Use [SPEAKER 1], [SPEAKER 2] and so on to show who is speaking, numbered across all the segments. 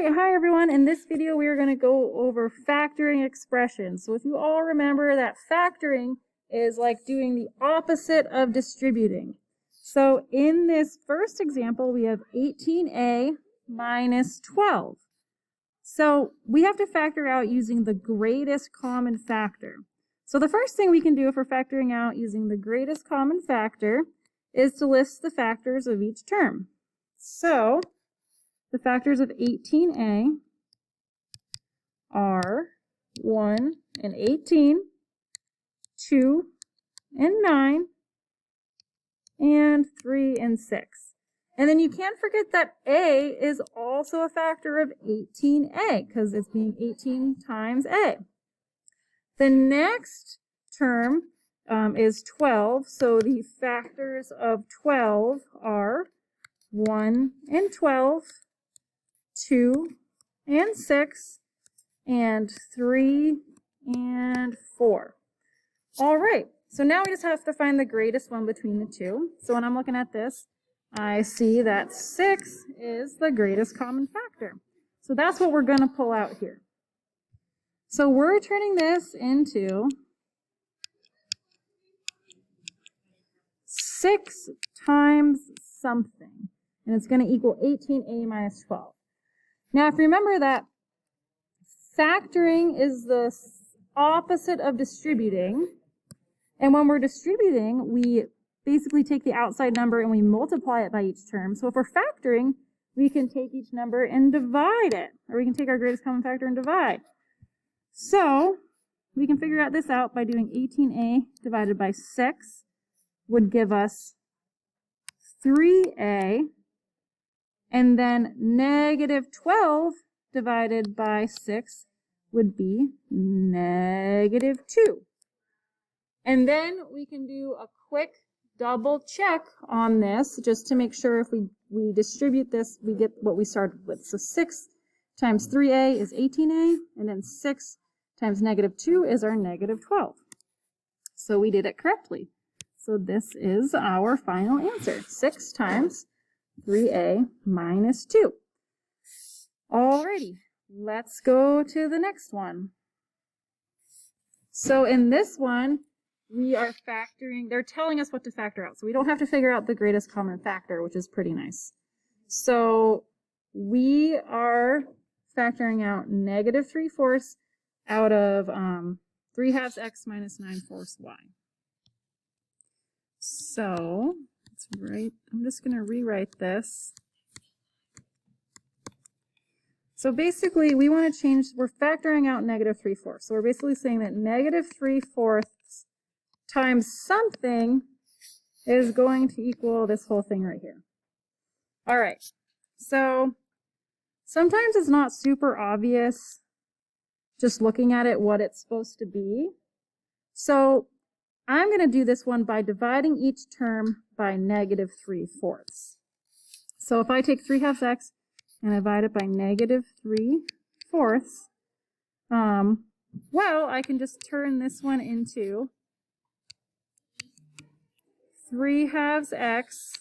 [SPEAKER 1] right, hi everyone. In this video, we are going to go over factoring expressions. So if you all remember that factoring is like doing the opposite of distributing. So in this first example, we have 18a minus 12. So we have to factor out using the greatest common factor. So the first thing we can do if we're factoring out using the greatest common factor is to list the factors of each term. So the factors of 18a are 1 and 18, 2 and 9, and 3 and 6. And then you can't forget that a is also a factor of 18a because it's being 18 times a. The next term is 12, so the factors of 12 are 1 and 12, 2 and 6, and 3 and 4. All right, so now we just have to find the greatest one between the two. So when I'm looking at this, I see that 6 is the greatest common factor. So that's what we're going to pull out here. So we're turning this into 6 times something, and it's going to equal 18a minus 12. Now, if you remember that factoring is the opposite of distributing, and when we're distributing, we basically take the outside number and we multiply it by each term. So if we're factoring, we can take each number and divide it, or we can take our greatest common factor and divide. So we can figure out this out by doing 18a divided by 6 would give us 3a, and then negative 12 divided by 6 would be negative 2. And then we can do a quick double check on this just to make sure if we distribute this, we get what we started with. So 6 times 3a is 18a, and then 6 times negative 2 is our negative 12. So we did it correctly. So this is our final answer, 6 times 3a minus 2. Alrighty, let's go to the next one. So in this one, we are factoring, they're telling us what to factor out. So we don't have to figure out the greatest common factor, which is pretty nice. So we are factoring out negative 3/4 out of 3/2 x minus 9/4 y. So let's write, I'm just going to rewrite this. So basically we want to change, we're factoring out negative 3/4. So we're basically saying that negative 3/4 times something is going to equal this whole thing right here. All right, so sometimes it's not super obvious just looking at it what it's supposed to be. So I'm going to do this one by dividing each term by negative 3/4. So if I take 3/2 x and I divide it by negative 3/4, well, I can just turn this one into 3/2 x,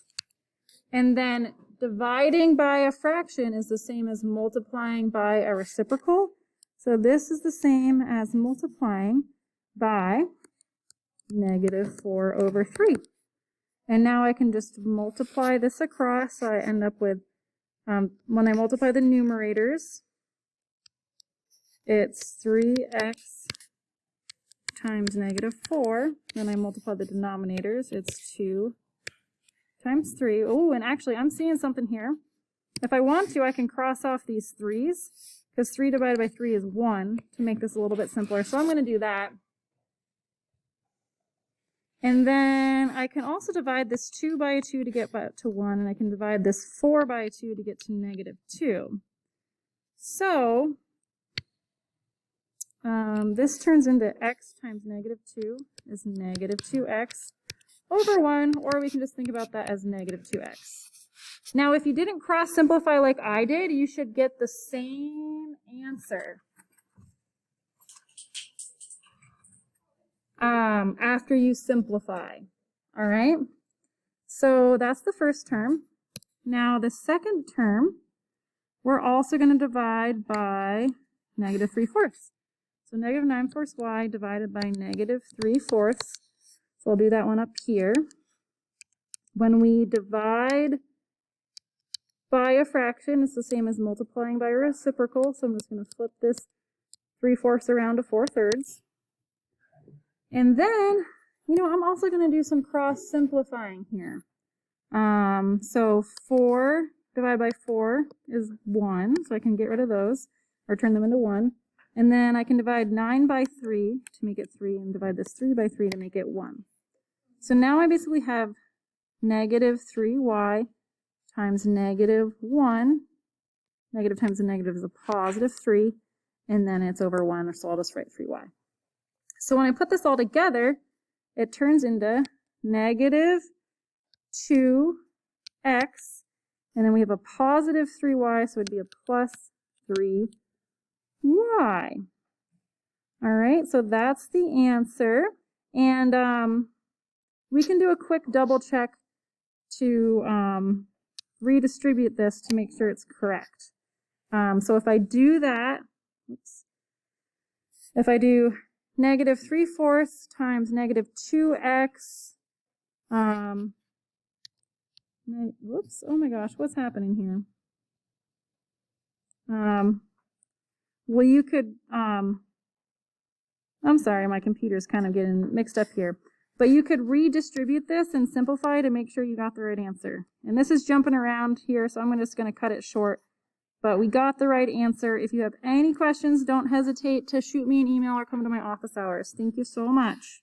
[SPEAKER 1] and then dividing by a fraction is the same as multiplying by a reciprocal. So this is the same as multiplying by negative 4/3. And now I can just multiply this across, so I end up with, when I multiply the numerators, it's 3x times negative 4. Then I multiply the denominators, it's 2 times 3. Oh, and actually I'm seeing something here. If I want to, I can cross off these 3's, because 3 divided by 3 is 1, to make this a little bit simpler. So I'm going to do that. And then I can also divide this 2 by 2 to get to 1, and I can divide this 4 by 2 to get to negative 2. So this turns into x times negative 2 is negative 2x over 1, or we can just think about that as negative 2x. Now, if you didn't cross simplify like I did, you should get the same answer after you simplify. All right, so that's the first term. Now the second term we're also going to divide by negative 3/4. So negative 9/4 y divided by negative 3/4. So I'll do that one up here. When we divide by a fraction, it's the same as multiplying by a reciprocal. So I'm just going to flip this 3/4 around to 4/3. And then, I'm also going to do some cross simplifying here. So 4 divided by 4 is 1, so I can get rid of those, or turn them into 1. And then I can divide 9 by 3 to make it 3, and divide this 3 by 3 to make it 1. So now I basically have negative 3y times negative 1. Negative times a negative is a positive 3, and then it's over 1, so I'll just write 3y. So when I put this all together, it turns into negative 2x, and then we have a positive 3y, so it'd be a plus 3y. All right, so that's the answer. And we can do a quick double check to redistribute this to make sure it's correct. So if I do that, if I do negative 3/4 times negative 2x, whoops, oh my gosh, what's happening here? Well, you could, I'm sorry, my computer's kind of getting mixed up here. But you could redistribute this and simplify to make sure you got the right answer. And this is jumping around here, so I'm just going to cut it short. But we got the right answer. If you have any questions, don't hesitate to shoot me an email or come to my office hours. Thank you so much.